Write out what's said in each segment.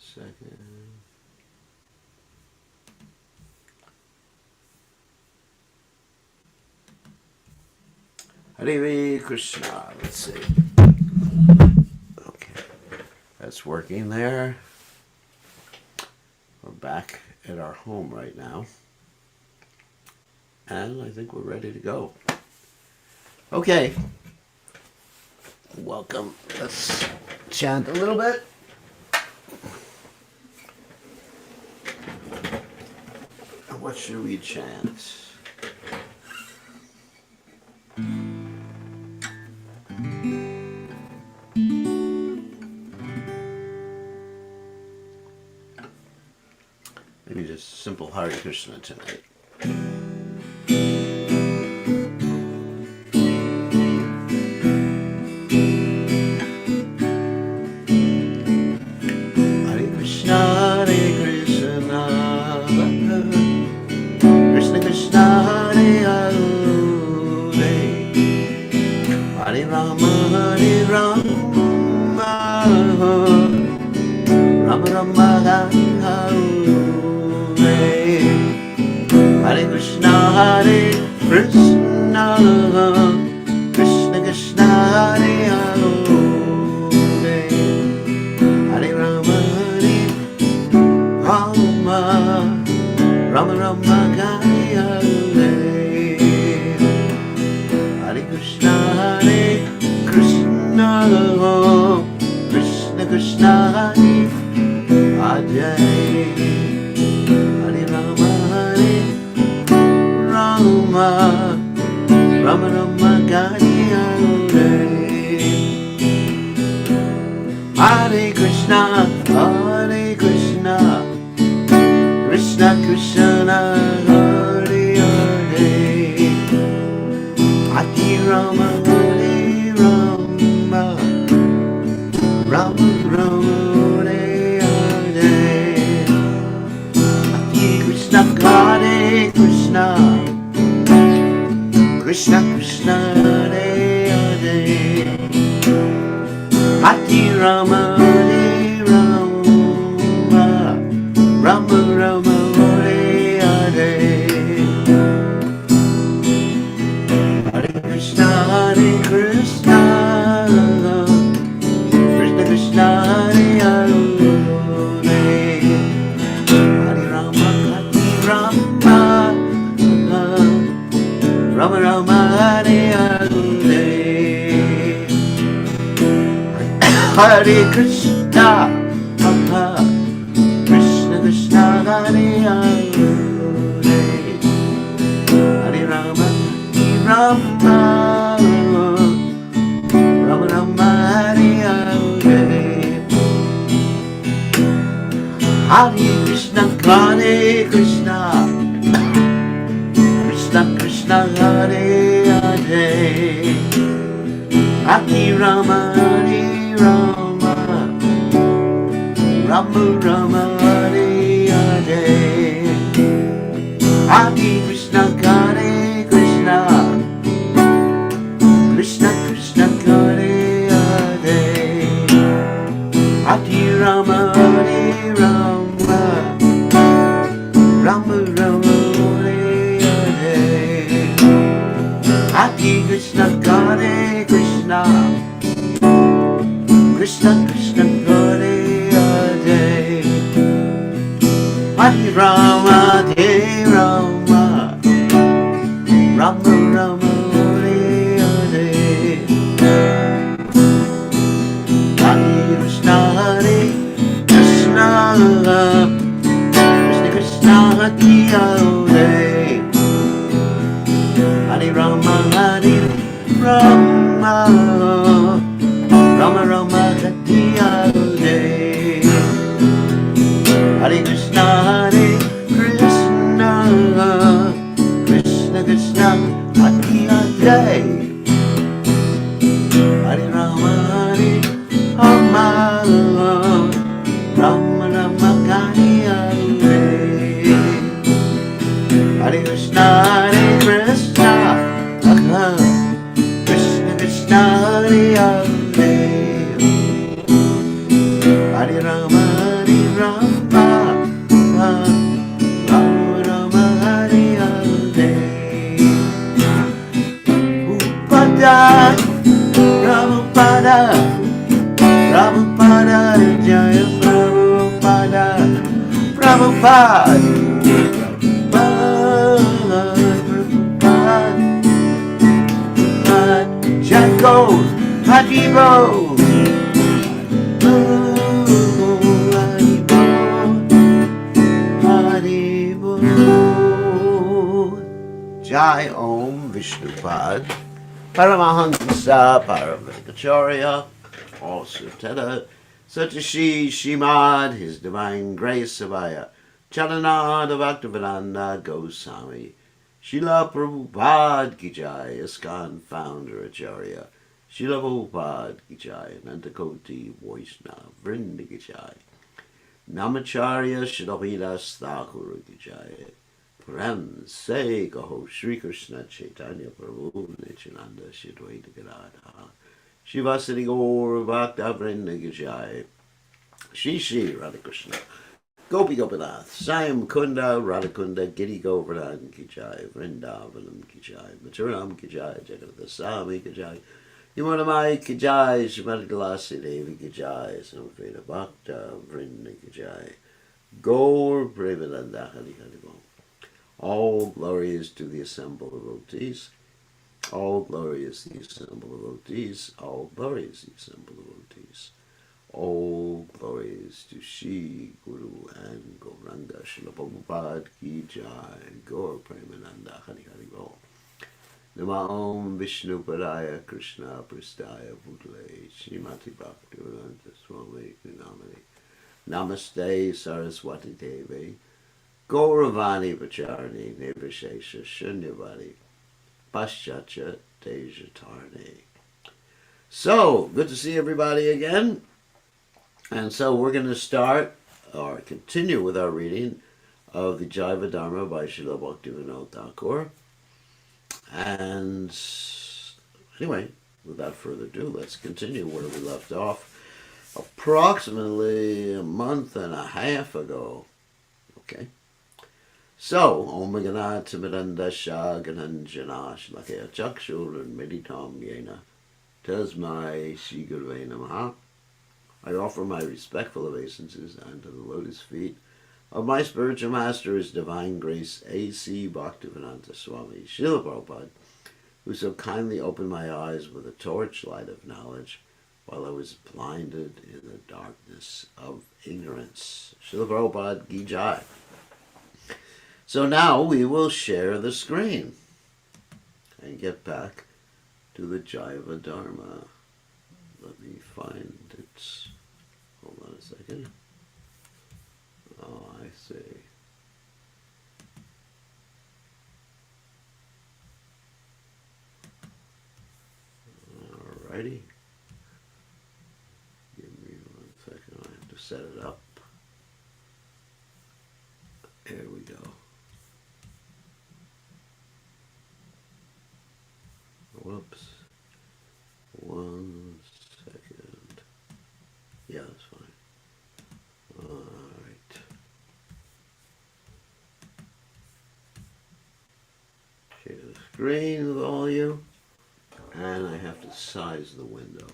second. Hare Krishna. Let's see. Okay. That's working there. We're back at our home right now. And I think we're ready to go. Okay. Welcome. Let's chant a little bit. What should we chant? Maybe just simple Hare Krishna tonight. Hare Krishna, Krishna Krishna, Hare Hare, Hare Rama, Rama Rama, Hare Krishna, Krishna Krishna, Hare Hare, Hare Rama, Rama Rama, Hare Krishna, Krishna Krishna Krishna, Hare Hare Rama, Rama Rama, Hare Hare Krishna, Krishna Krishna, Hare Hare, Hare Rama, Rama Rama, Hare Krishna, Krishna Krishna, Hare Hare, Hare Rama, Rama Rama, Hare Hare, Hare Krishna, Krishna Krishna, Hare Hare, Hare Rama, Rama Rama, Hare Hare, Hare Krishna, Krishna Krishna, Hare Hare, Hare Rama, Rama Rama, Hare Hare, Hare Krishna, Krishna Krishna, Hare Hare, Hare Rama, Rama Rama, Hare Hare, Hare Krishna, Krishna Krishna, Hare Hare, Hare Rama, Rama Rama, Hare Hare, Hare Krishna, Krishna Krishna, Hare Hare, Hare Rama, Rama Rama, Hare Hare, Hare Krishna, Krishna Krishna, Hare Hare, Hare Rama, Rama Rama, Hare Hare, Hare Krishna, Krishna Krishna, Hare Hare, Hare Rama, Rama Rama, Hare Hare, Hare Krishna, Krishna Krishna, Hare Hare, Hare Rama, Prabhupada, Janko, Haribo, Haribo. Jai Om Vishnupad, Paramahansa Paramekacharya, also Teta, Satyashi Shimad, His Divine Grace Savaya, Chalananda Bhaktivedanta Goswami, Srila Prabhupada Ki Jai, ISKCON Founder Acharya, Srila Prabhupada Ki Jai, Nantakoti Vaishnava Vrinda Ki Jai, Namacharya Shridavidas Thakur Ki Jai, Prem Se Gaho Shri Krishna Chaitanya Prabhu Nityananda Shri Advaita Gadadhara Shivasati Gaur Bhakta Vrinda Ki Jai, Shri Shri Radha Krishna Gopi Gopinath Sayam Kunda Radhakunda Giri Govardhan Ki Jai, Vrindavanam Ki Jai, Mathuram Ki Jai, Jagannath Swami Ki Jai, Yamunamai Ki Jai, Srimati Tulasi Devi Ki Jai, Samveda Bhakta Vrinda Ki Jai, Gaur Premananda Hari Hari Bol. All glory is to the assembled devotees. All glory is the assembled devotees. All glory is the assembled devotees. All glory is to Shri Guru and Gauranga Srila Prabhupada Ki Jai. Gaur Premananda Hari Hari Bol. Nama Om Vishnu Padaya Krishna Prastaya Bhutale Srimati Bhaktivedanta Swami Namani Namaste Saraswati Devi Gauravani Vacharani Nirvishesha Shunyavadi Paschatya Dejatarni. So, good to see everybody again. And so we're going to start or continue with our reading of the Jaiva Dharma by Srila Bhaktivinoda Thakur. And anyway, without further ado, let's continue where we left off approximately a month and a half ago. Okay. So, Om Gana Timiranda Shah Gananjana Shlakaya Chakshur and Meditam Yena Tasmai Shri Gurve Namaha. I offer my respectful obeisances unto the lotus feet of my spiritual master, His Divine Grace A.C. Bhaktivedanta Swami Srila Prabhupada, who so kindly opened my eyes with a torchlight of knowledge while I was blinded in the darkness of ignorance. Srila Prabhupada Ki Jai. So now we will share the screen and get back to the Jaiva Dharma. Let me find it. Hold on a second. Oh, I see. Alrighty. Give me 1 second. I have to set it up. There we go. Whoops. 1 second. Yeah, that's fine. Alright. Share the screen with all you. And I have to size the window.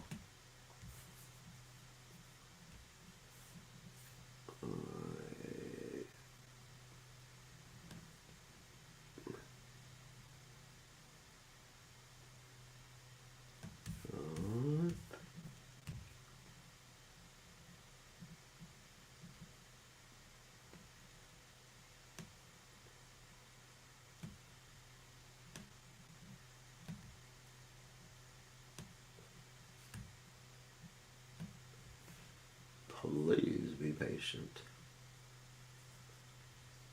Please be patient.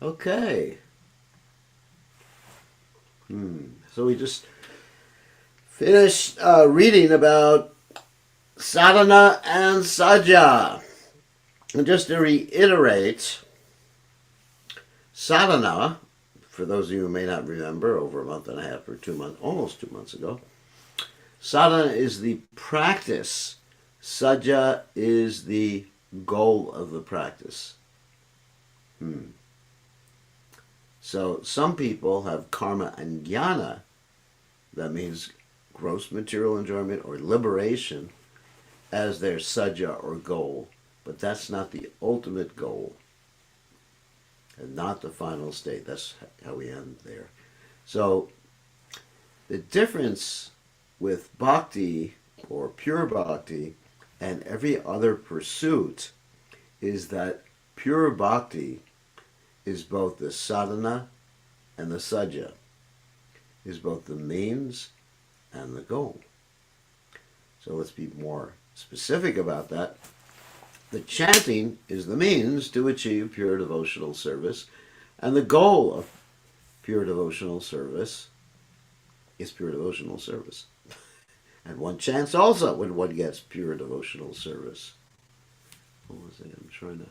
Okay. So we just finished reading about sadhana and saja. And just to reiterate, sadhana, for those of you who may not remember, over a month and a half or 2 months, almost 2 months ago, sadhana is the practice. Saja is the goal of the practice. So some people have karma and jnana, that means gross material enjoyment or liberation, as their saja or goal, but that's not the ultimate goal. and not the final state. That's how we end there. So the difference with bhakti or pure bhakti and every other pursuit is that pure bhakti is both the sadhana and the sajja, is both the means and the goal. So let's be more specific about that. The chanting is the means to achieve pure devotional service, and the goal of pure devotional service is pure devotional service. And one chants also when one gets pure devotional service. What was it? I'm trying to...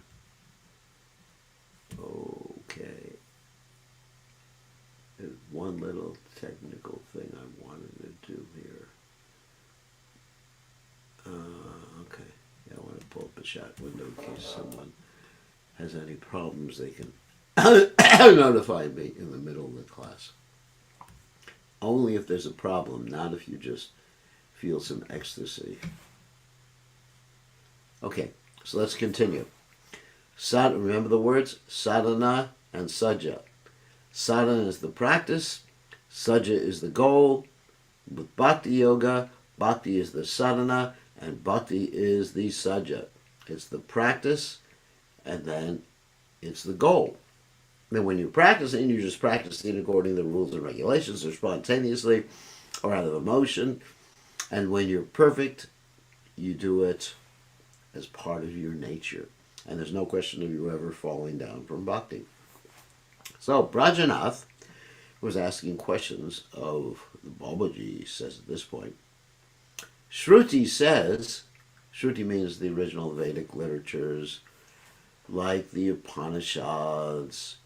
Okay. There's one little technical thing I wanted to do here. Okay. Yeah, I want to pull up a chat window in case someone has any problems. They can notify me in the middle of the class. Only if there's a problem, not if you just feel some ecstasy. Okay, so let's continue. Remember the words? Sadhana and sajja. Sadhana is the practice. Sajja is the goal. With bhakti yoga, bhakti is the sadhana, and bhakti is the sajja. It's the practice, and then it's the goal. Then when you're practicing, you're just practicing according to the rules and regulations, or spontaneously, or out of emotion. And when you're perfect, you do it as part of your nature. And there's no question of you ever falling down from bhakti. So Brajanath was asking questions of the Babaji, says at this point. Shruti says, Shruti means the original Vedic literatures, like the Upanishads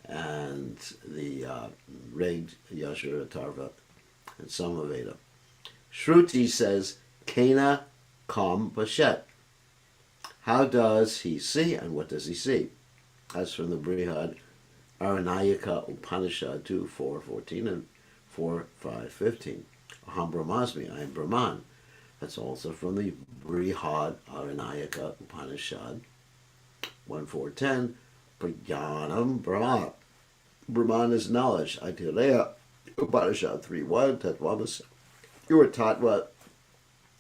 and the Rig, Yajur, Atharva, and Samaveda. Shruti says, Kena kam pashet. How does he see, and what does he see? That's from the Brihad Aranayaka Upanishad 2:4-14 and 4:5-15. Aham Brahmasmi, I am Brahman. That's also from the Brihad Aranayaka Upanishad 1:4-10. Prajnanam Brahma. Brahman is knowledge. Aitireya Upanishad 3:1. Tatvamas. You were taught what?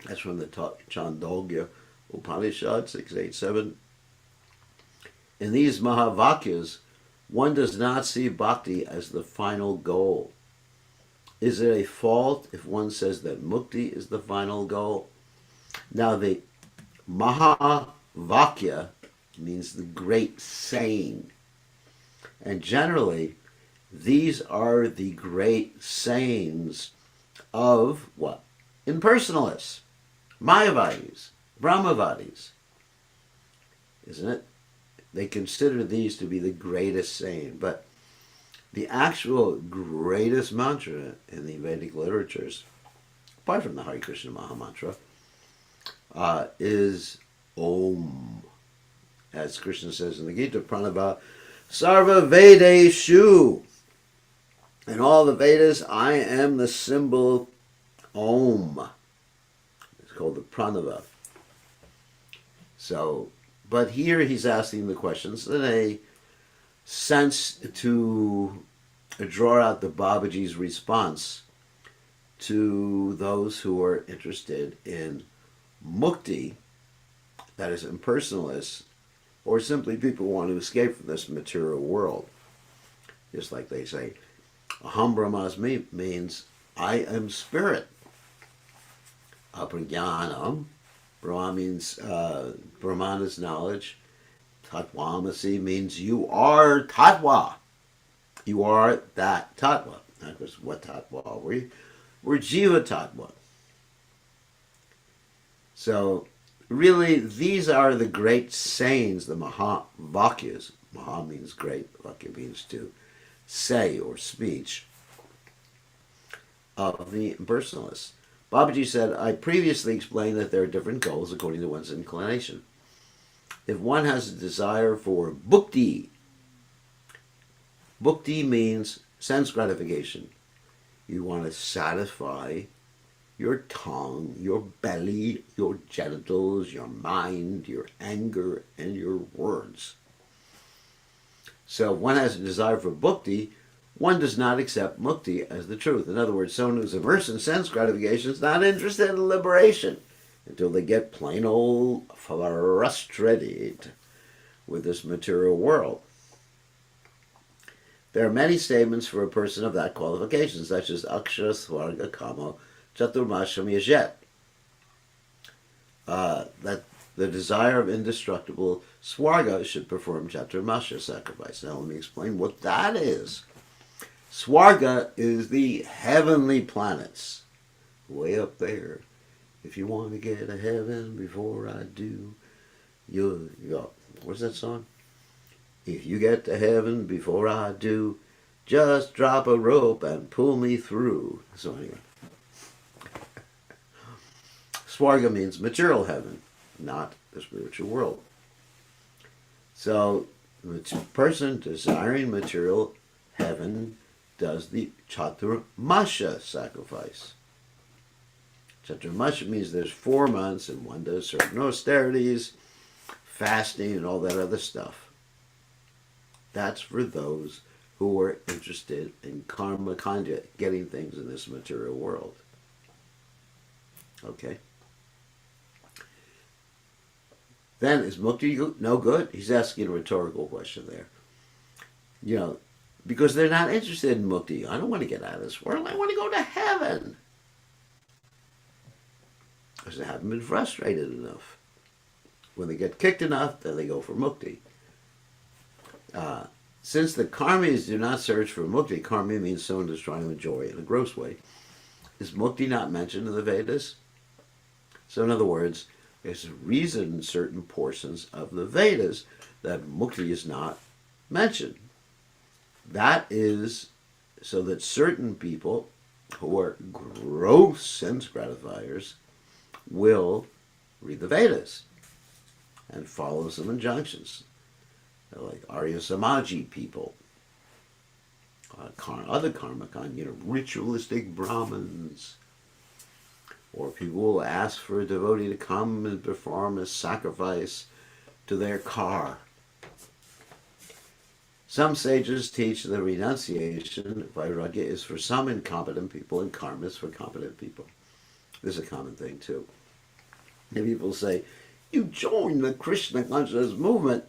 That's from the Chandogya Upanishad 6:8-7. In these Mahavakyas, one does not see bhakti as the final goal. Is it a fault if one says that mukti is the final goal? Now the Mahavakya means the great saying. And generally, these are the great sayings of what? Impersonalists, Mayavadis, Brahmavadis. Isn't it? They consider these to be the greatest saying. But the actual greatest mantra in the Vedic literatures, apart from the Hare Krishna Mahamantra, is Om. As Krishna says in the Gita, Pranava Sarva Vedeshu. In all the Vedas, I am the symbol Om. It's called the Pranava. So, but here he's asking the questions in a sense to draw out the Babaji's response to those who are interested in mukti, that is impersonalists, or simply people who want to escape from this material world. Just like they say, Aham Brahmasmi means I am spirit. Aprajnanam, Brahma means Brahman is knowledge. Tattvamasi means you are Tattva. You are that Tattva. Not just what Tattva are we? We're Jiva Tattva. So really, these are the great sayings, the Mahavakyas. Maha means great, Vakya means to say or speech, of the impersonalists. Babaji said, I previously explained that there are different goals according to one's inclination. If one has a desire for bhukti, bhukti means sense gratification. You want to satisfy your tongue, your belly, your genitals, your mind, your anger, and your words. So if one has a desire for bhukti, one does not accept mukti as the truth. In other words, someone who's immersed in sense gratification is not interested in liberation until they get plain old frustrated with this material world. There are many statements for a person of that qualification, such as akshara swarga kamo chaturmasham yajet. That the desire of indestructible swarga should perform chaturmasha sacrifice. Now let me explain what that is. Swarga is the heavenly planets, way up there. If you want to get to heaven before I do, you go. What's that song? If you get to heaven before I do, just drop a rope and pull me through. So anyway, Swarga means material heaven, not the spiritual world. So the person desiring material heaven does the chaturmasha sacrifice. Chaturmasha means there's 4 months and one does certain austerities, fasting and all that other stuff. That's for those who are interested in karma kanja, getting things in this material world. Okay. Then is mukti no good? He's asking a rhetorical question there. You know, because they're not interested in mukti. I don't want to get out of this world. I want to go to heaven. Because they haven't been frustrated enough. When they get kicked enough, then they go for mukti. Since the karmis do not search for mukti, karmi means someone who's trying to enjoy in a gross way. Is mukti not mentioned in the Vedas? So in other words, there's a reason in certain portions of the Vedas that mukti is not mentioned. That is so that certain people who are gross sense gratifiers will read the Vedas and follow some injunctions. They're like Arya Samaji people, other karmakon, ritualistic Brahmins, or people will ask for a devotee to come and perform a sacrifice to their car. Some sages teach that renunciation, vairagya, is for some incompetent people and karma is for competent people. This is a common thing too. And people say, you joined the Krishna consciousness movement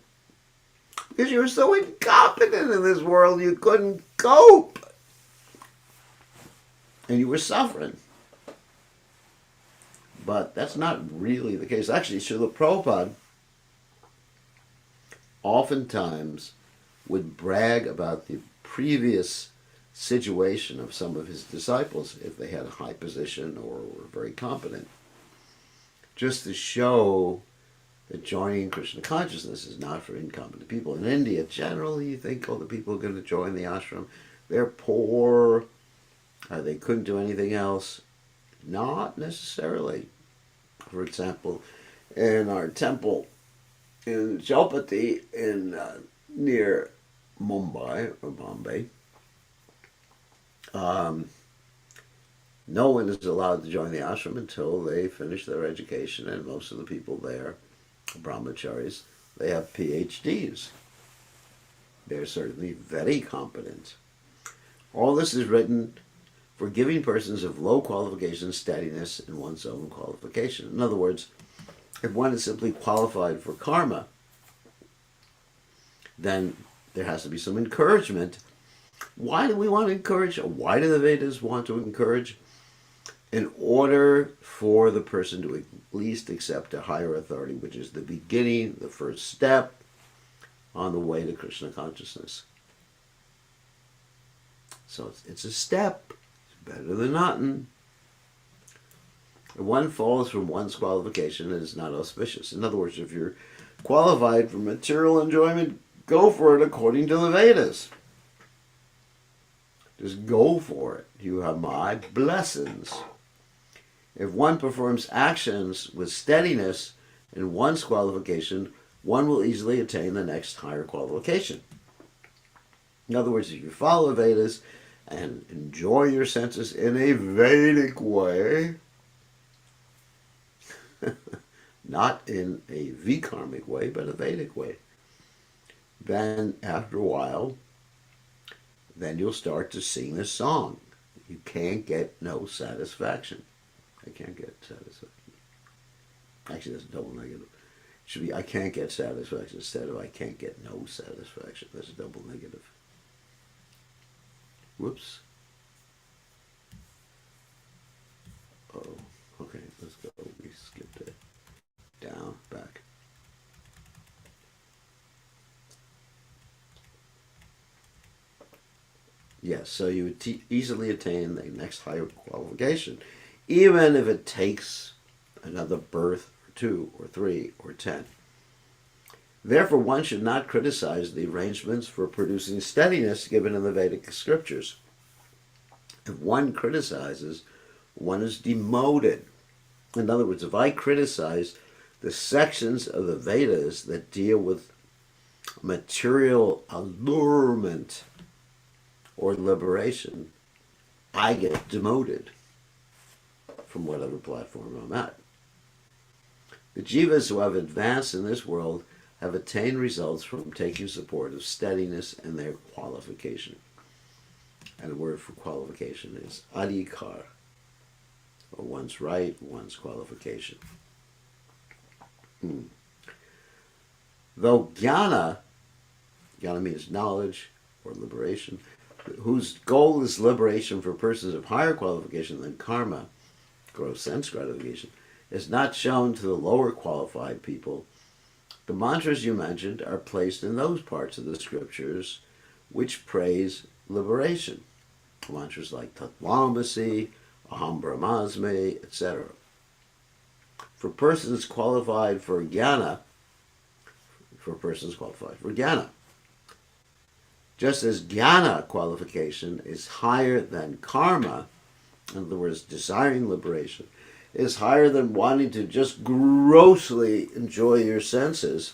because you were so incompetent in this world you couldn't cope. And you were suffering. But that's not really the case. Actually, Srila Prabhupada oftentimes would brag about the previous situation of some of his disciples if they had a high position or were very competent, just to show that joining Krishna consciousness is not for incompetent people. In India, generally, you think, the people are going to join the ashram, they're poor, they couldn't do anything else. Not necessarily. For example, in our temple in Jaupati near Mumbai or Bombay, no one is allowed to join the ashram until they finish their education, and most of the people there, brahmacharis, they have PhDs. They're certainly very competent. All this is written for giving persons of low qualification steadiness in one's own qualification. In other words, if one is simply qualified for karma, then there has to be some encouragement. Why do we want to encourage? Why do the Vedas want to encourage? In order for the person to at least accept a higher authority, which is the beginning, the first step on the way to Krishna consciousness. So it's a step. It's better than nothing. If one falls from one's qualification, it is not auspicious. In other words, if you're qualified for material enjoyment, go for it according to the Vedas. Just go for it. You have my blessings. If one performs actions with steadiness in one's qualification, one will easily attain the next higher qualification. In other words, if you follow the Vedas and enjoy your senses in a Vedic way, not in a Vikarmic way, but a Vedic way, then after a while, then you'll start to sing this song. You can't get no satisfaction. I can't get satisfaction. Actually, that's a double negative. It should be I can't get satisfaction instead of I can't get no satisfaction. That's a double negative. Whoops. Oh, okay, let's go. We skipped it. Down, back. Yes, so you would easily attain the next higher qualification, even if it takes another birth or 2 or 3 or 10. Therefore, one should not criticize the arrangements for producing steadiness given in the Vedic scriptures. If one criticizes, one is demoted. In other words, if I criticize the sections of the Vedas that deal with material allurement or liberation, I get demoted from whatever platform I'm at. The jivas who have advanced in this world have attained results from taking support of steadiness and their qualification. And the word for qualification is adhikar, or one's right, one's qualification. Though jnana means knowledge or liberation, whose goal is liberation for persons of higher qualification than karma, gross sense gratification, is not shown to the lower qualified people. The mantras you mentioned are placed in those parts of the scriptures which praise liberation. Mantras like Tattvamasi, Aham Brahmasmi, etc. For persons qualified for jnana, just as jnana qualification is higher than karma, in other words, desiring liberation, is higher than wanting to just grossly enjoy your senses,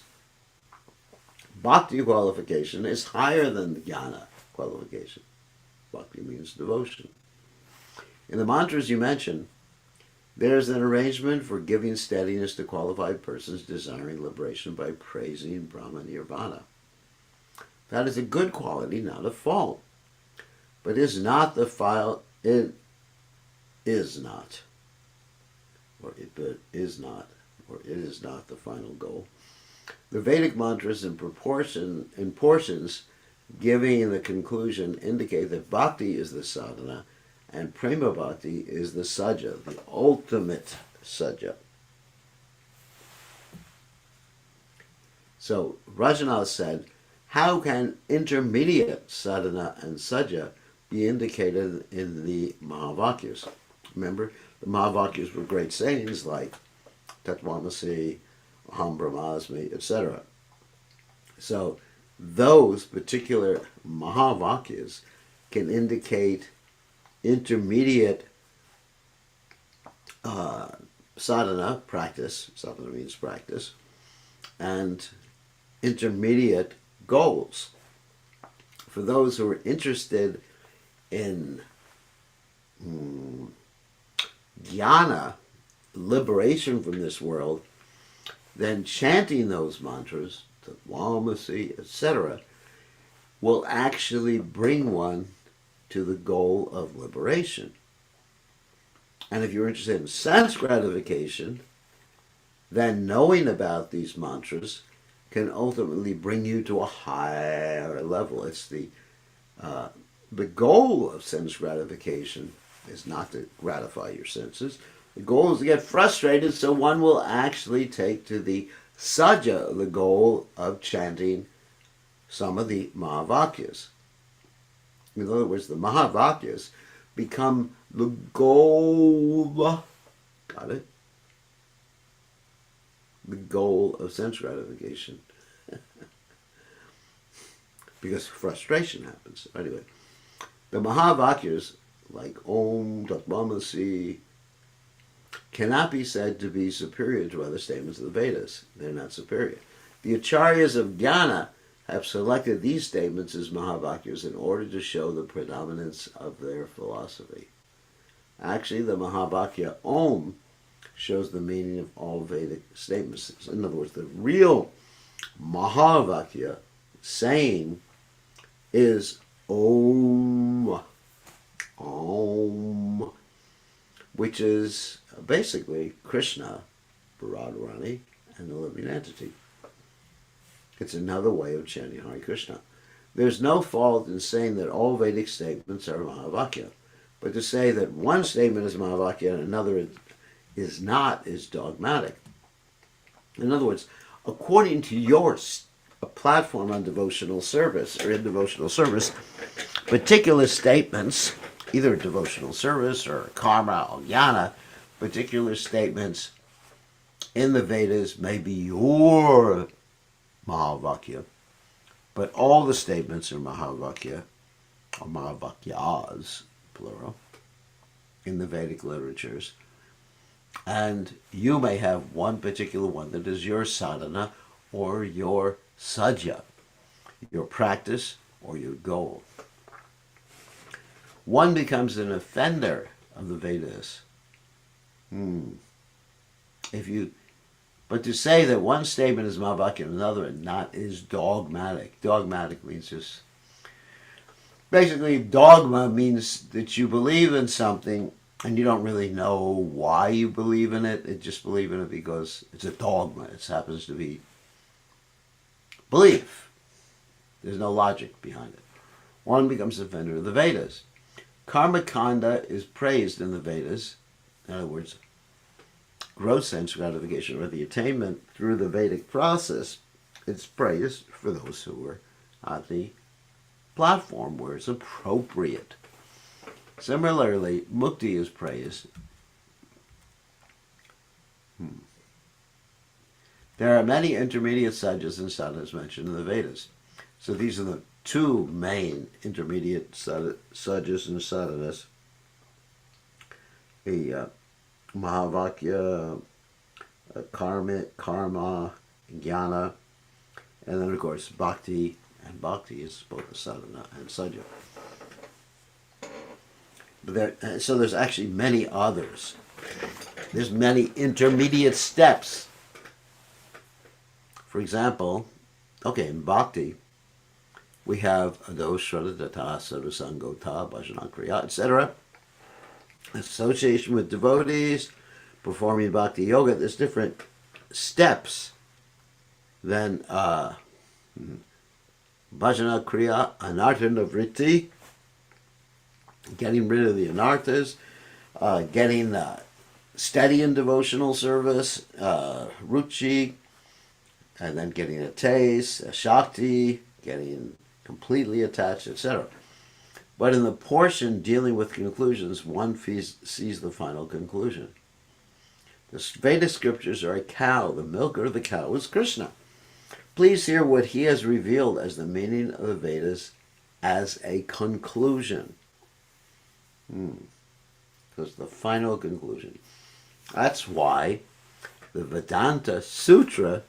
bhakti qualification is higher than the jnana qualification. Bhakti means devotion. In the mantras you mentioned, there is an arrangement for giving steadiness to qualified persons desiring liberation by praising Brahma Nirvana. That is a good quality, not a fault. But it is not, or it is not the final goal. The Vedic mantras in portions giving the conclusion indicate that bhakti is the sadhana and prema bhakti is the saja, the ultimate saja. So Rajanath said, how can intermediate sadhana and saja be indicated in the Mahavakyas? Remember, the Mahavakyas were great sayings like Tattvamasi, Aham Brahmasmi, etc. So those particular Mahavakyas can indicate intermediate sadhana, practice, sadhana means practice, and intermediate goals. For those who are interested in jnana, liberation from this world, then chanting those mantras, Tattvamasi, etc., will actually bring one to the goal of liberation. And if you're interested in sense gratification, then knowing about these mantras can ultimately bring you to a higher level. It's the goal of sense gratification is not to gratify your senses. The goal is to get frustrated, so one will actually take to the saja, the goal of chanting some of the Mahavakyas. In other words, the Mahavakyas become the goal, got it? The goal of sense gratification. Because frustration happens. Anyway, the Mahavakyas, like Om, Tattvamasi, cannot be said to be superior to other statements of the Vedas. They're not superior. The Acharyas of Jnana have selected these statements as Mahavakyas in order to show the predominance of their philosophy. Actually, the Mahavakya Om shows the meaning of all Vedic statements. In other words, the real Mahavakya saying is Om, Om, which is basically Krishna, Radharani, and the living entity. It's another way of chanting Hare Krishna. There's no fault in saying that all Vedic statements are Mahavakya, but to say that one statement is Mahavakya and another is not is dogmatic. In other words, according to your platform on devotional service or in devotional service, particular statements, either devotional service or karma or jnana, particular statements in the Vedas may be your Mahavakya, but all the statements are Mahavakya, or Mahavakyas, plural, in the Vedic literatures. And you may have one particular one that is your sadhana or your sadhya, your practice or your goal. One becomes an offender of the Vedas. But to say that one statement is Mahavakya and another not is dogmatic. Dogmatic means just... Basically, dogma means that you believe in something and you don't really know why you believe in it. You just believe in it because it's a dogma. It happens to be belief. There's no logic behind it. One becomes an offender of the Vedas. Karma kanda is praised in the Vedas. In other words, gross sense gratification or the attainment through the Vedic process. It's praised for those who are at the platform where it's appropriate. Similarly, mukti is praised. There are many intermediate sadhas and sadhanas mentioned in the Vedas. So these are the two main intermediate sadhas and sadhanas. The Mahavakya, karma, jnana, and then of course bhakti, and bhakti is both a sadhana and sadhya. So there's actually many others. There's many intermediate steps. For example, in bhakti, we have adosradata, sarvasangota, bhajanakriya, etc. Association with devotees, performing bhakti yoga. There's different steps than bhajana kriya, anartha vritti, getting rid of the anarthas, getting steady in devotional service, ruchi, and then getting a taste, a shakti, getting completely attached, etc. But in the portion dealing with conclusions, one sees the final conclusion. The Veda scriptures are a cow. The milker of the cow is Krishna. Please hear what he has revealed as the meaning of the Vedas as a conclusion. Because the final conclusion. That's why the Vedanta Sutra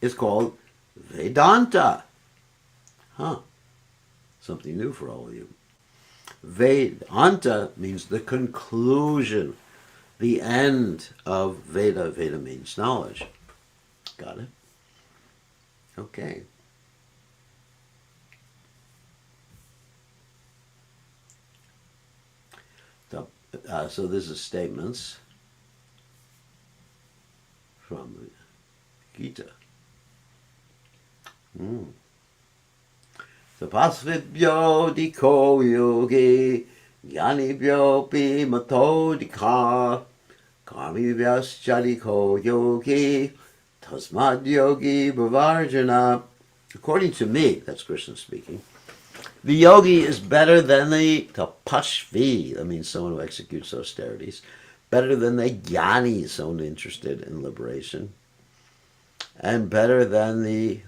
is called Vedanta. Something new for all of you. Vedanta means the conclusion, the end of Veda. Veda means knowledge. Got it? Okay. So this is statements from the Gita. Tapasvibhyo diko yogi jnanibhyo pi matodika karmibhyaschadiko yogi tasmad yogi bhavarjana. According to me, that's Krishna speaking, the yogi is better than the tapashvi, that means someone who executes austerities, better than the jnani, someone interested in liberation, and better than the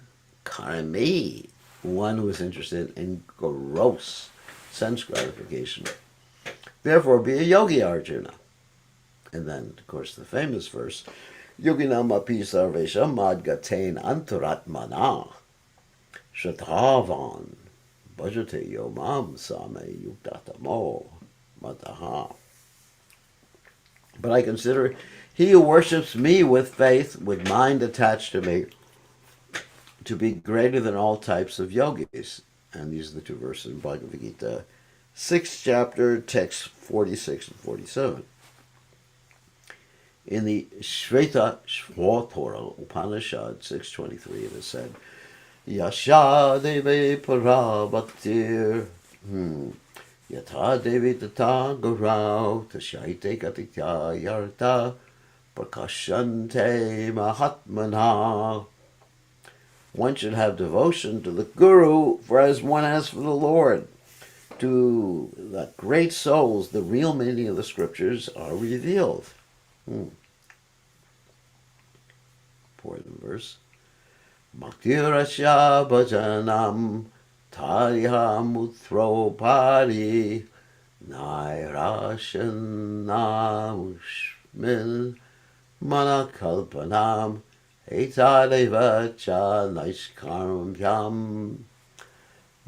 karmi, one who is interested in gross sense gratification. Therefore, be a yogi, Arjuna. And then, of course, the famous verse, yoginam api sarvesha madgaten antaratmana shatavan bhajate yomam same yuktatamo mataha. But I consider he who worships me with faith, with mind attached to me, to be greater than all types of yogis. And these are the two verses in Bhagavad Gita, 6th chapter, text 46 and 47. In the Shveta Shvotora Upanishad 623, it is said, Yasha Devi Parabhaktir Yata Devi Tata Gurau Tashaite Katitya Yarta Prakashante Mahatmana. One should have devotion to the Guru, for as one has for the Lord. To the great souls, the real meaning of the scriptures are revealed. Important verse. Bhaktirasya bhajanam tariham utropari nairashanam manakalpanam etadeva cha naishkarmyam.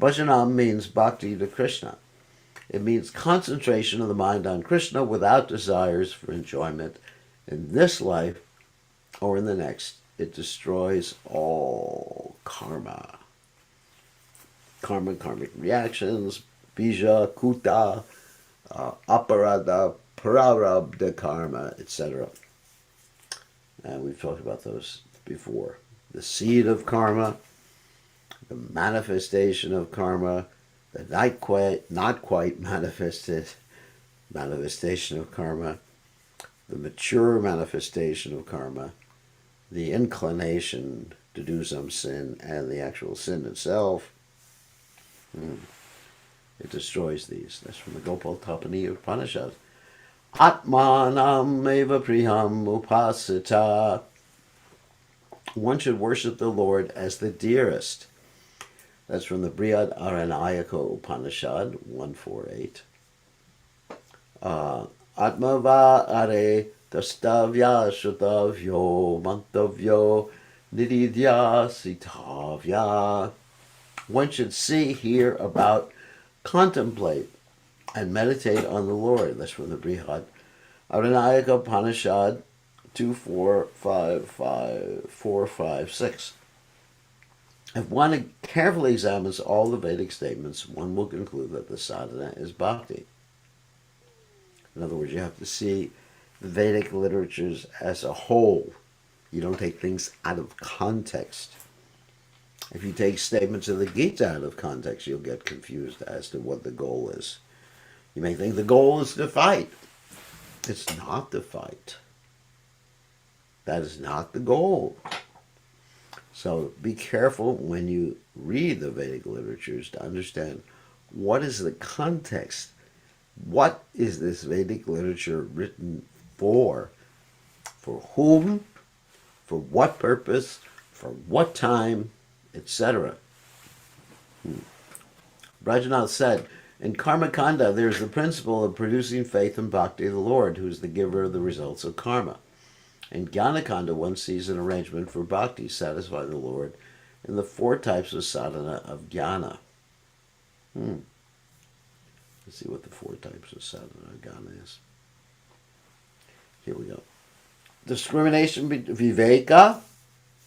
Bhajanam means bhakti to Krishna. It means concentration of the mind on Krishna without desires for enjoyment in this life or in the next. It destroys all karma. Karmic reactions, bija, kuta, aparada, prarabdha karma, etc. And we've talked about those before. The seed of karma, the manifestation of karma, the not quite manifested manifestation of karma, the mature manifestation of karma, the inclination to do some sin, and the actual sin itself. It destroys these. That's from the Gopal Tapani Upanishad. Atmanam eva priham upasita. One should worship the Lord as the dearest. That's from the Brihad Aranayaka Upanishad 148. Atmava are tastavya shrutavyo mantavyo nididya sitavya. One should see, hear about, contemplate, and meditate on the Lord. That's from the Brihad Aranayaka Upanishad 456. If one carefully examines all the Vedic statements, one will conclude that the sadhana is bhakti. In other words, you have to see the Vedic literatures as a whole. You don't take things out of context. If you take statements of the Gita out of context, you'll get confused as to what the goal is. You may think the goal is to fight. It's not to fight. That is not the goal. So be careful when you read the Vedic literatures to understand what is the context. What is this Vedic literature written for? For whom? For what purpose? For what time? Etc. Brajanath said, in Karmakanda there is the principle of producing faith and bhakti of the Lord, who is the giver of the results of karma. In Jnanakanda, one sees an arrangement for bhakti, satisfy the Lord, in the 4 types of sadhana of jnana. Let's see what the 4 types of sadhana of jnana is. Here we go. Discrimination, viveka,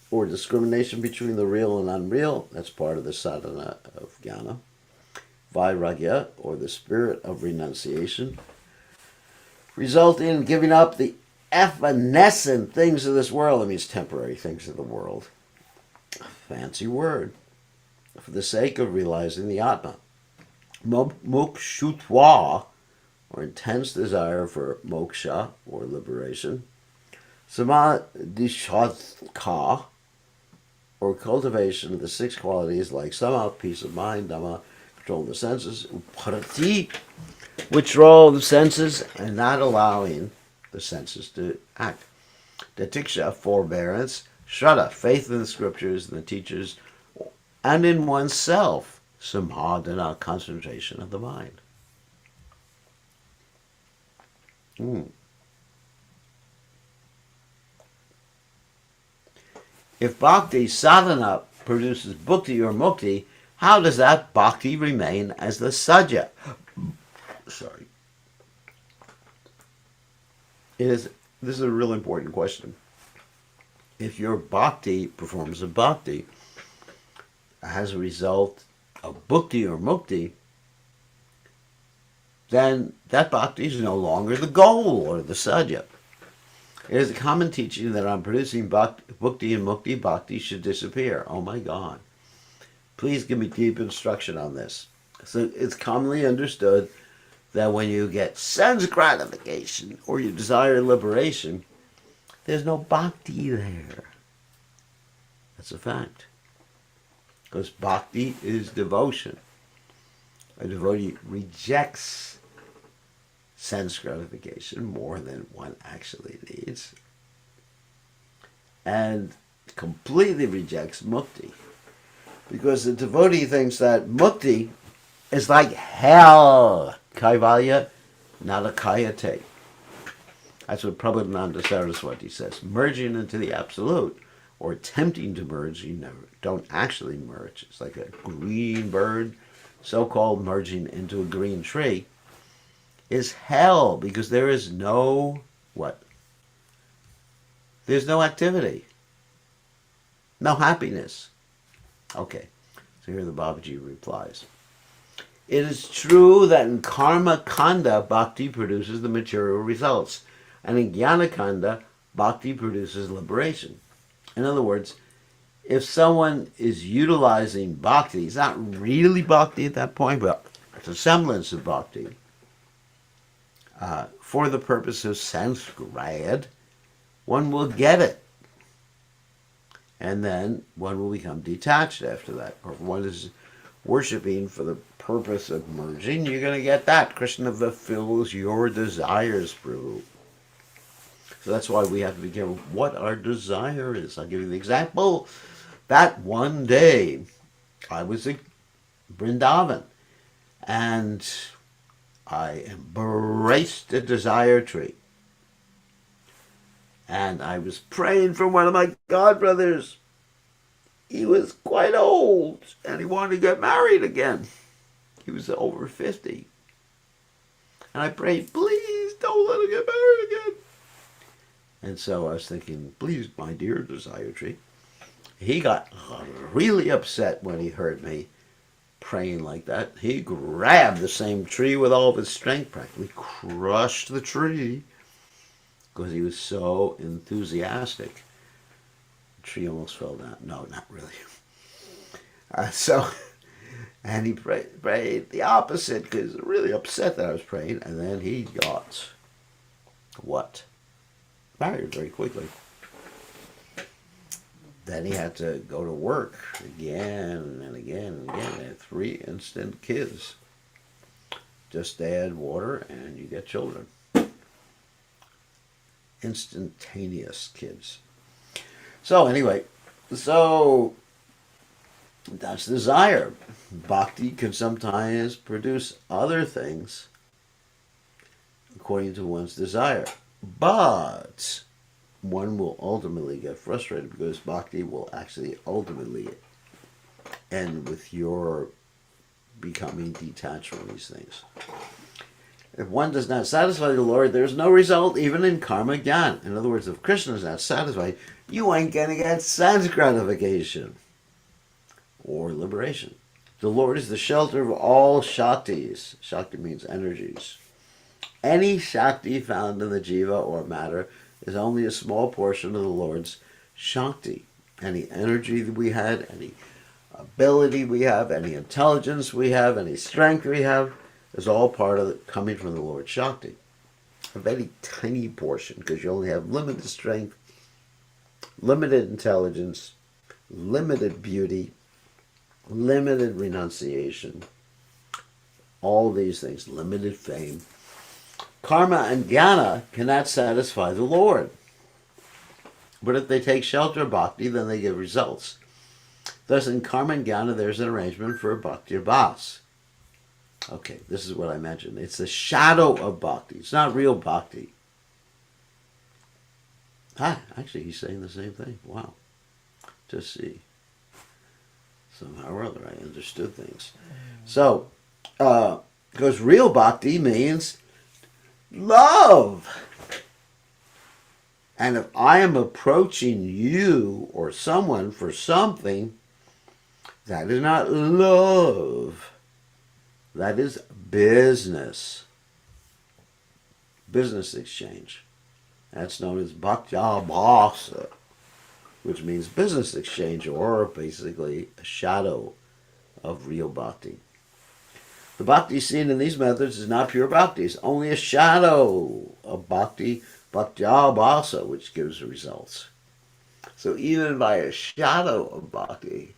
or discrimination between the real and unreal. That's part of the sadhana of jnana. Vairagya, or the spirit of renunciation, resulting in giving up the evanescent things of this world. It means temporary things of the world. Fancy word. For the sake of realizing the Atma. Mokshutva, or intense desire for moksha, or liberation. Samadhishatka, or cultivation of the 6 qualities like sama, peace of mind, dhamma, control of the senses, uparati, withdrawal of the senses and not allowing the senses to act. Tatiksha, forbearance. Shraddha, faith in the scriptures and the teachers, and in oneself. Samadhana, concentration of the mind. If bhakti sadhana produces bhukti or mukti, how does that bhakti remain as the sadhya? Sorry. This is a real important question. If your bhakti performs a bhakti, as a result of bhakti or mukti, then that bhakti is no longer the goal or the sadhya. It is a common teaching that on producing bhakti and mukti, bhakti should disappear. Oh my God. Please give me deep instruction on this. So it's commonly understood that when you get sense gratification or you desire liberation, there's no bhakti there. That's a fact. Because bhakti is devotion. A devotee rejects sense gratification more than one actually needs, and completely rejects mukti. Because the devotee thinks that mukti is like hell. Kaivalya, narakayate. That's what Prabhupada Saraswati says. Merging into the absolute, or attempting to merge, you never don't actually merge. It's like a green bird, so-called merging into a green tree, is hell, because there is no, what? There's no activity. No happiness. Okay, so here the Babaji replies. It is true that in karma kanda, bhakti produces the material results, and in jnana kanda, bhakti produces liberation. In other words, if someone is utilizing bhakti, it's not really bhakti at that point, but it's a semblance of bhakti, for the purpose of sense grad, one will get it. And then one will become detached after that. Or if one is worshipping for the purpose of merging, you're going to get that. Krishna fulfills your desires, Prabhu. So that's why we have to be careful what our desire is. I'll give you the example. That one day, I was at Vrindavan, and I embraced the desire tree. And I was praying for one of my godbrothers. He was quite old, and he wanted to get married again. He was over 50. And I prayed, please don't let him get married again. And so I was thinking, please, my dear desire tree. He got really upset when he heard me praying like that. He grabbed the same tree with all of his strength, practically crushed the tree because he was so enthusiastic. The tree almost fell down. No, not really. And he prayed the opposite because he was really upset that I was praying. And then he got what? Married very quickly. Then he had to go to work again and again and again. They had 3 instant kids. Just add water and you get children. Instantaneous kids. So anyway, that's desire. Bhakti can sometimes produce other things according to one's desire. But one will ultimately get frustrated because bhakti will actually ultimately end with your becoming detached from these things. If one does not satisfy the Lord, there's no result even in karma jnana. In other words, if Krishna is not satisfied, you ain't going to get sense gratification or liberation. The Lord is the shelter of all Shaktis. Shakti means energies. Any Shakti found in the Jiva or matter is only a small portion of the Lord's Shakti. Any energy that we had, any ability we have, any intelligence we have, any strength we have, is all part of it coming from the Lord's Shakti. A very tiny portion, because you only have limited strength, limited intelligence, limited beauty, limited renunciation, all these things, limited fame. Karma and jnana cannot satisfy the Lord. But if they take shelter of bhakti, then they give results. Thus, in karma and jnana, there's an arrangement for a bhakti bhas. Okay, this is what I mentioned. It's the shadow of bhakti. It's not real bhakti. Actually, he's saying the same thing. Wow. Just see. Somehow or other, I understood things. So, because real bhakti means love. And if I am approaching you or someone for something, That is not love. That is business. Business exchange. That's known as bkgoswami, which means business exchange, or basically a shadow of real bhakti. The bhakti seen in these methods is not pure bhakti. It's only a shadow of bhakti, bkgoswami, which gives results. So even by a shadow of bhakti,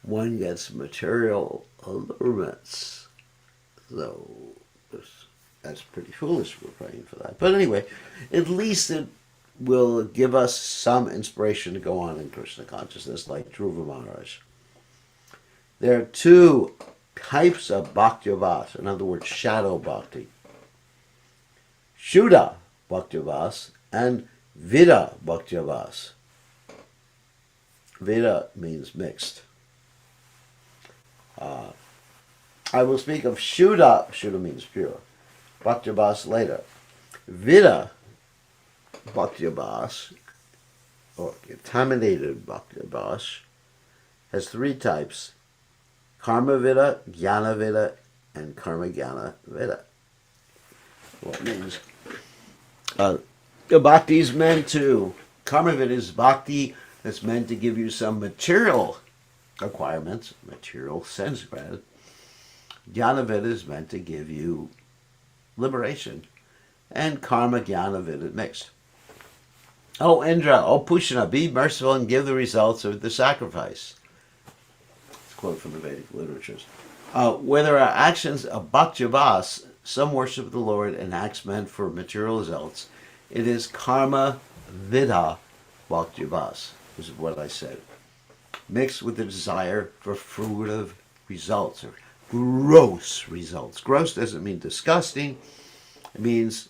one gets material allurements. So that's pretty foolish. We're praying for that. But anyway, at least it will give us some inspiration to go on in Krishna consciousness, like Dhruva Maharaj. There are two types of bhakti-vas, in other words, shadow bhakti. Shuddha bhakti-vas and Vida bhakti-vas. Vida means mixed. I will speak of Shuddha. Shuddha means pure. Bhakti-vas later. Vida bhakti-vas, or contaminated bhakti-vas, has three types: karma vida, jnana vida, and karma jnana vida. What means the bhakti is meant to, karma vida is bhakti that's meant to give you some material acquirements, material sense grad. Jnana vida is meant to give you liberation, and karma jnana vida mixed. Oh Indra, oh Pushana, be merciful and give the results of the sacrifice. It's a quote from the Vedic literatures. Where there are actions of bhakti-vas, some worship the Lord and acts meant for material results, it is karma vida bhakti-vas, which is what I said, mixed with the desire for fruitive results, or gross results. Gross doesn't mean disgusting. It means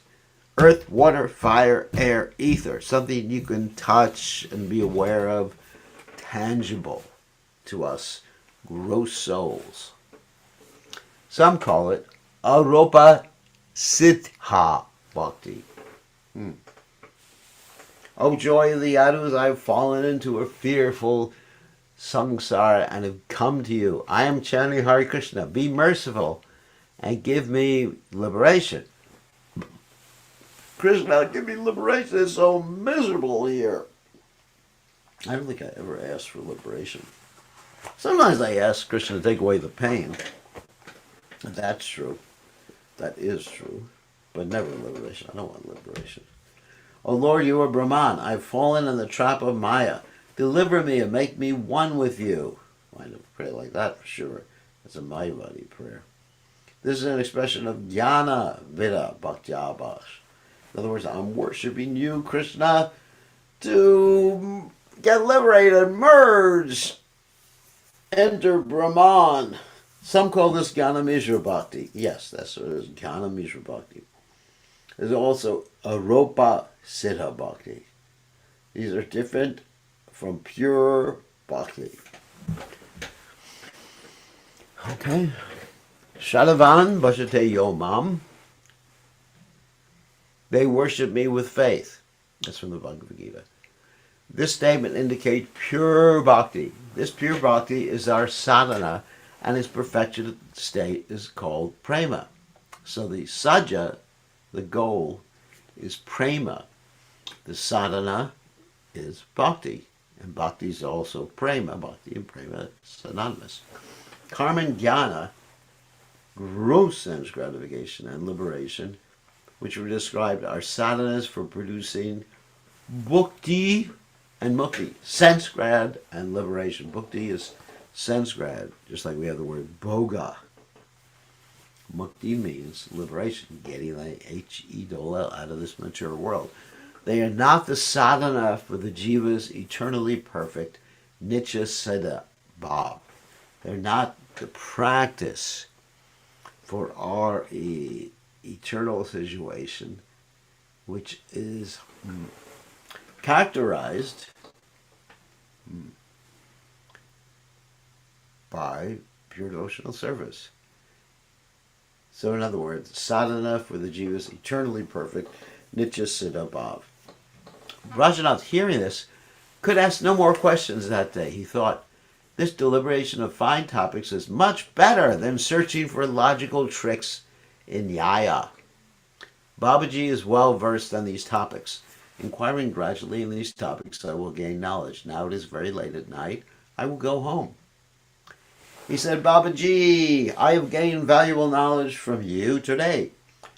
earth, water, fire, air, ether. Something you can touch and be aware of, tangible to us, gross souls. Some call it aropa siddha bhakti. O joy of the yadus, I have fallen into a fearful samsara and have come to you. I am chanting Hare Krishna. Be merciful and give me liberation. Krishna, give me liberation. It's so miserable here. I don't think I ever asked for liberation. Sometimes I ask Krishna to take away the pain. That's true. That is true. But never liberation. I don't want liberation. O Lord, you are Brahman. I've fallen in the trap of Maya. Deliver me and make me one with you. I don't pray like that for sure. That's a Mayavadi prayer. This is an expression of jnana vida bhakti-vas. In other words, I'm worshiping you, Krishna, to get liberated, merge, enter Brahman. Some call this Jnana Mishra Bhakti. Yes, that's what it is, Jnana Mishra Bhakti. There's also Aropa Siddha Bhakti. These are different from pure Bhakti. Okay. Shadavan Bhajate Yomam. They worship me with faith. That's from the Bhagavad Gita. This statement indicates pure bhakti. This pure bhakti is our sadhana, and its perfected state is called prema. So the saja, the goal, is prema. The sadhana is bhakti, and bhakti is also prema. Bhakti and prema synonymous. Karma and jnana, gross sense gratification and liberation, which were described, are sadhanas for producing bhukti and mukti, sense grad and liberation. Bhukti is sense grad, just like we have the word bhoga. Mukti means liberation, getting the H-E-double-L out of this material world. They are not the sadhana for the jiva's eternally perfect nitya siddha bhav. They're not the practice for our eternal situation, which is characterized by pure devotional service. So in other words, sadhana for the jiva's eternally perfect nitya siddha bhav. Rajanath, hearing this, could ask no more questions that day. He thought, This deliberation of fine topics is much better than searching for logical tricks in Nyaya. Babaji is well versed on these topics. Inquiring gradually in these topics, I will gain knowledge. Now it is very late at night. I will go home. He said, Babaji, I have gained valuable knowledge from you today.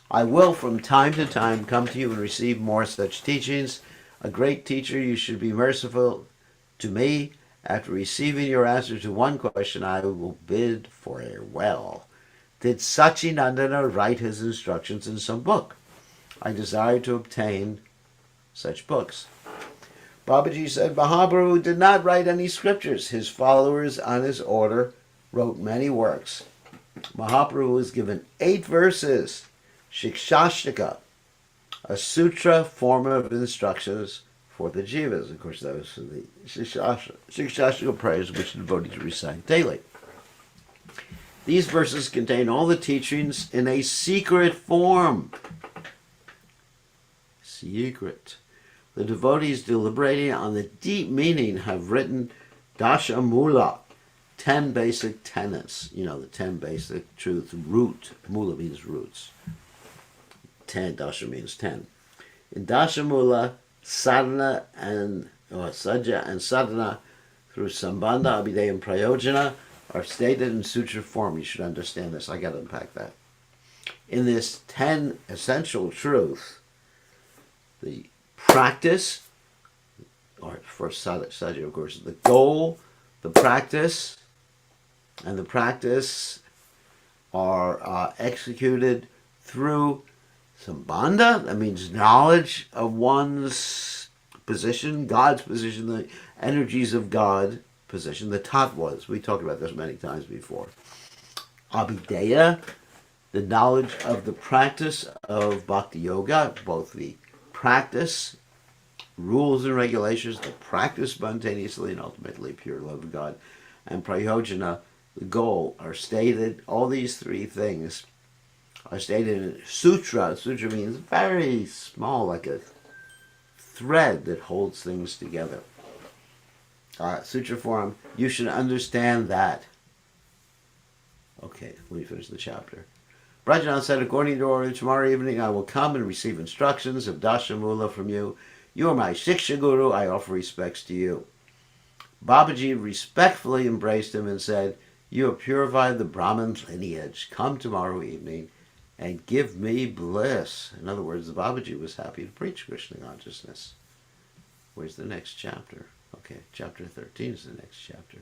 I will from time to time come to you and receive more such teachings. A great teacher, you should be merciful to me. After receiving your answer to one question, I will bid farewell. Did Sachinandana write his instructions in some book? I desire to obtain such books. Babaji said, Mahaprabhu did not write any scriptures. His followers on his order wrote many works. Mahaprabhu was given 8 verses, Shikshashtika, a sutra form of instructions for the jivas. Of course, that was for the Shikshashtika prayers which the devotees recite daily. These verses contain all the teachings in a secret form. Secret. The devotees deliberating on the deep meaning have written Dasha Mula, 10 basic tenets. You know, the 10 basic truths. Root. Mula means roots. 10. Dasha means 10. In Dasha Mula, sadhana and sajja and sadhana through sambandha, abhideya, and prayojana are stated in sutra form. You should understand this. I got to unpack that. In this 10 essential truths, the practice, or for sadhya, of course, the goal, the practice, and the practice are executed through sambandha. That means knowledge of one's position, God's position, the energies of God position, the tattvas. We talked about this many times before. Abhideya, the knowledge of the practice of bhakti yoga, both the practice, rules and regulations, the practice spontaneously and ultimately pure love of God, and prayojana, the goal, are stated. All these 3 things are stated in sutra. Sutra means very small, like a thread that holds things together. Sutra form, you should understand that. Okay, let me finish the chapter. Brajanan said, according to order, tomorrow evening I will come and receive instructions of Dashamula from you. You are my Shiksha Guru. I offer respects to you. Babaji respectfully embraced him and said, you have purified the Brahman's lineage. Come tomorrow evening and give me bliss. In other words, the Babaji was happy to preach Krishna consciousness. Where's the next chapter? Okay, chapter 13 is the next chapter.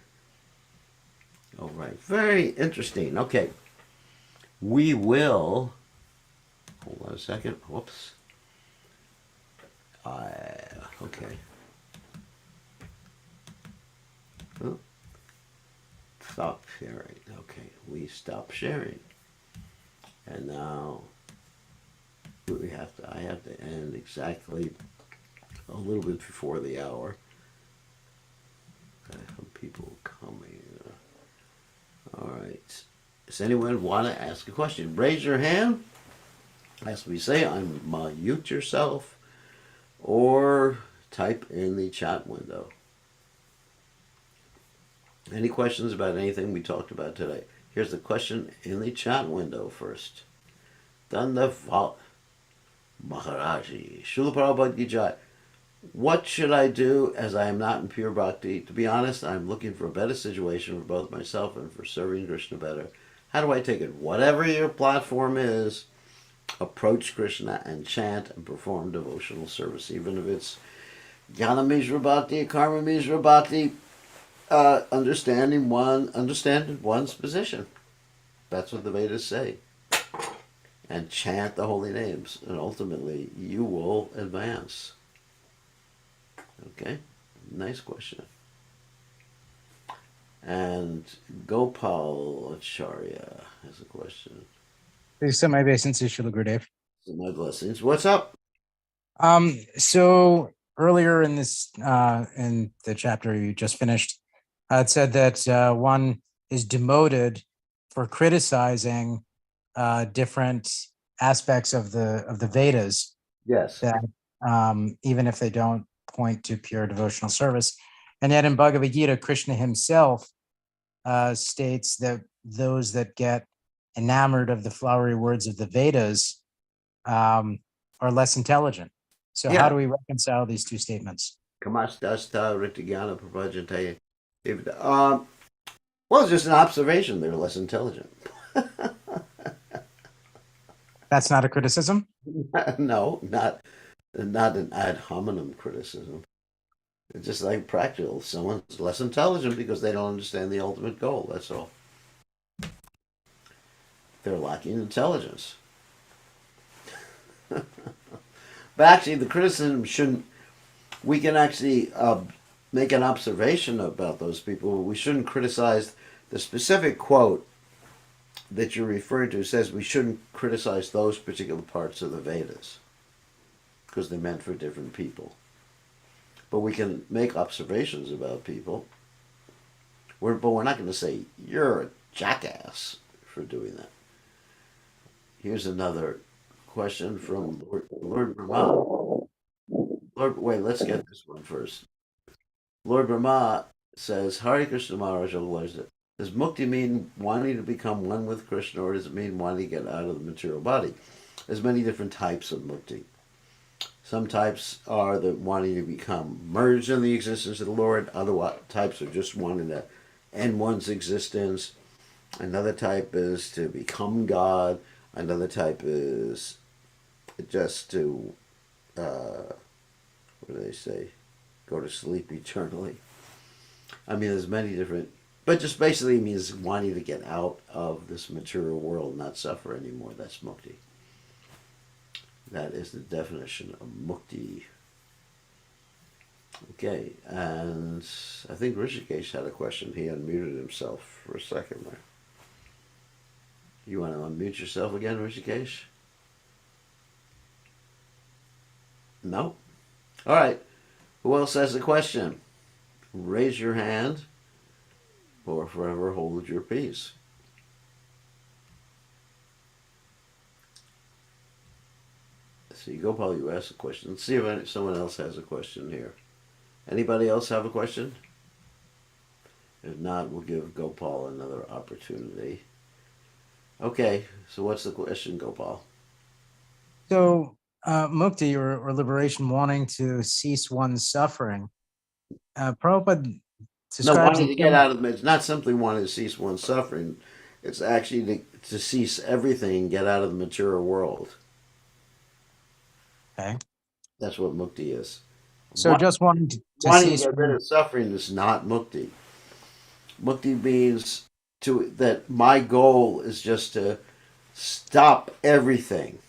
All right, very interesting. Okay, we will, hold on a second, whoops. Okay. Oh. Stop sharing. Okay, we stop sharing. And now I have to end exactly a little bit before the hour. I have people coming. All right. Does anyone want to ask a question? Raise your hand. As we say, unmute yourself or type in the chat window. Any questions about anything we talked about today? Here's the question in the chat window first. Danda Maharaji. Srila Prabhupada Ki Jai. What should I do as I am not in pure bhakti? To be honest, I'm looking for a better situation for both myself and for serving Krishna better. How do I take it? Whatever your platform is, approach Krishna and chant and perform devotional service, even if it's Jnana Mishra Bhakti, Karma Mishra Bhakti, understanding one's position. That's what the Vedas say. And chant the holy names, and ultimately you will advance. Okay, nice question. And Gopal Acharya has a question. Please send my obeisances, Srila Gurudev. My blessings. What's up? So earlier in this, in the chapter you just finished, it said that one is demoted for criticizing different aspects of the Vedas. Yes. That even if they don't point to pure devotional service, and yet in Bhagavad Gita, Krishna himself states that those that get enamored of the flowery words of the Vedas are less intelligent. So how Yeah. do we reconcile these two statements? Kamastasta Ritigana Prabhajante. Well, it's just an observation. They're less intelligent. That's not a criticism. No, not an ad hominem criticism. It's just like practical. Someone's less intelligent because they don't understand the ultimate goal. That's all. They're lacking intelligence. But actually, the criticism shouldn't. We can actually make an observation about those people. We shouldn't criticize the specific quote that you're referring to. Says we shouldn't criticize those particular parts of the Vedas because they're meant for different people. But we can make observations about people. But we're not going to say you're a jackass for doing that. Here's another question from Lord Brahma. Wait, let's get this one first. Lord Brahma says, Hare Krishna Maharaj, does mukti mean wanting to become one with Krishna, or does it mean wanting to get out of the material body? There's many different types of mukti. Some types are the wanting to become merged in the existence of the Lord. Other types are just wanting to end one's existence. Another type is to become God. Another type is just to, what do they say? Go to sleep eternally. I mean, there's many different, but just basically means wanting to get out of this material world, not suffer anymore. That's mukti. That is the definition of mukti. Okay, and I think Rishikesh had a question. He unmuted himself for a second there. You want to unmute yourself again, Rishikesh? No? All right. Who else has a question? Raise your hand or forever hold your peace. See, Gopal, you asked a question. Let's see if someone else has a question here. Anybody else have a question? If not, we'll give Gopal another opportunity. Okay, so what's the question, Gopal? So mukti or liberation, wanting to cease one's suffering. Prabhupada No, describes wanting in to get out of it. It's not simply wanting to cease one's suffering. It's actually to cease everything and get out of the material world. okay. That's what mukti is. So just wanting to Wanting to cease get rid one, of suffering is not mukti. Mukti means that my goal is just to stop everything.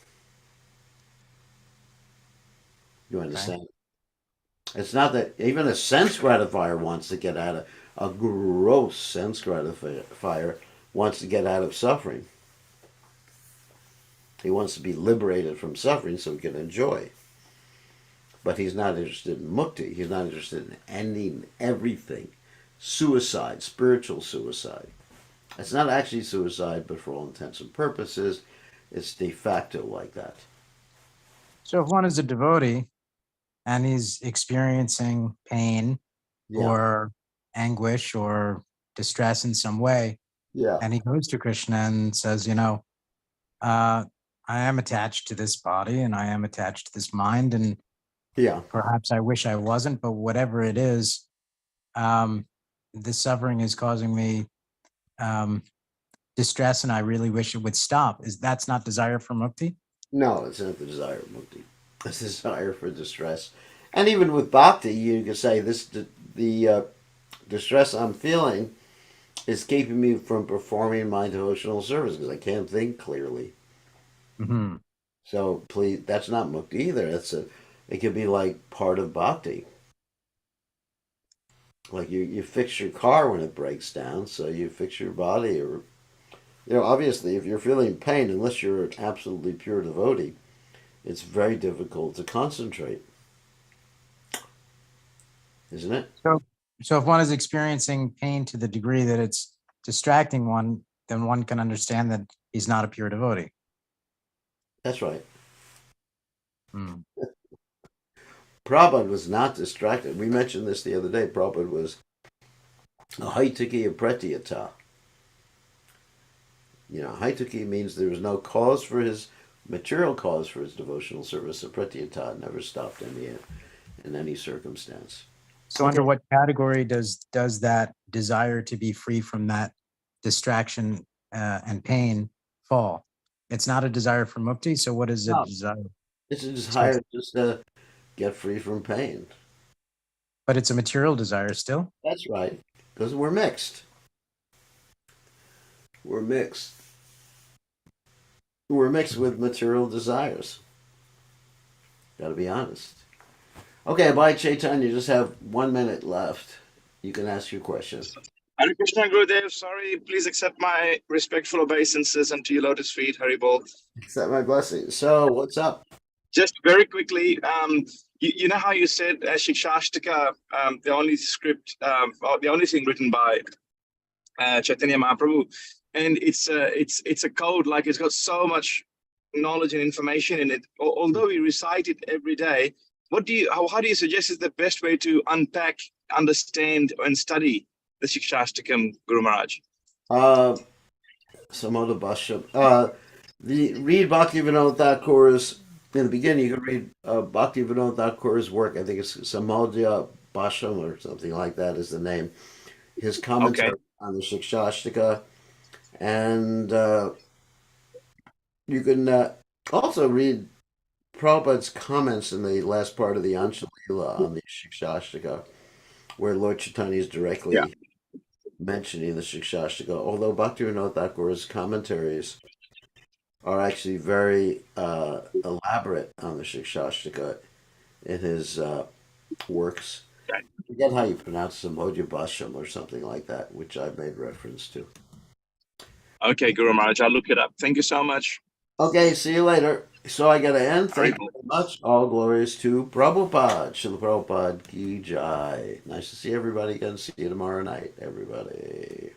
You okay. understand? It's not that even a sense gratifier wants to get out of a gross sense gratifier wants to get out of suffering. He wants to be liberated from suffering so he can enjoy. But he's not interested in mukti. He's not interested in ending everything. Suicide, spiritual suicide. It's not actually suicide, but for all intents and purposes, it's de facto like that. So if one is a devotee and he's experiencing pain Yeah. or anguish or distress in some way, Yeah. and he goes to Krishna and says, uh, I am attached to this body and I am attached to this mind, and Yeah. perhaps I wish I wasn't, but whatever it is, the suffering is causing me um, distress, and I really wish it would stop. That's not desire for mukti? No, it's not the desire of mukti. It's the desire for distress. And even with bhakti, you can say the distress I'm feeling is keeping me from performing my devotional service because I can't think clearly. Mm-hmm. So please, that's not mukti either. It could be like part of bhakti. Like you fix your car when it breaks down, so you fix your body, or obviously, if you're feeling pain, unless you're an absolutely pure devotee, it's very difficult to concentrate, isn't it? So if one is experiencing pain to the degree that it's distracting one, then one can understand that he's not a pure devotee. That's right. Hmm. Prabhupada was not distracted. We mentioned this the other day. Prabhupada was Haitaki apretiyata. Haitaki means there was no cause for his material cause for his devotional service. Apretiyata never stopped in any circumstance. So under what category does that desire to be free from that distraction and pain fall? It's not a desire for mukti. So what is a No, desire? it's a desire just to get free from pain. But it's a material desire still. That's right, because we're mixed. We're mixed. We're mixed with material desires. Got to be honest. Okay, bye, Chaitan. You just have 1 minute left. You can ask your question. Hare Krishna Gurudev, sorry, please accept my respectful obeisances unto your lotus feet, Haribol. Accept my blessing. So, what's up? Just very quickly, you know how you said Shikshashtaka, the only script, or the only thing written by Chaitanya Mahaprabhu, and it's a code, like it's got so much knowledge and information in it. Although we recite it every day, how do you suggest is the best way to unpack, understand, and study the Shikshashtakam, Guru Maharaj? Some other basham. Read Bhakti Vinod Thakur's, in the beginning, you can read Bhakti Vinod Thakur's work. I think it's Samodya Bhasham or something like that is the name. His commentary on the Shikshashtaka. And you can also read Prabhupada's comments in the last part of the Anshalila on the Shikshashtaka, where Lord Chaitanya is directly mentioning the Shikshashtaka, although Bhaktivinoda Thakur's commentaries are actually very elaborate on the Shikshashtaka in his works. I forget how you pronounce Samodya Bhasham or something like that, which I made reference to. Okay, Guru Maharaj, I'll look it up. Thank you so much. Okay, see you later. So I gotta end. Thank you very much. All glories to Prabhupada. Srila Prabhupada ki jai. Nice to see everybody again. See you tomorrow night, everybody.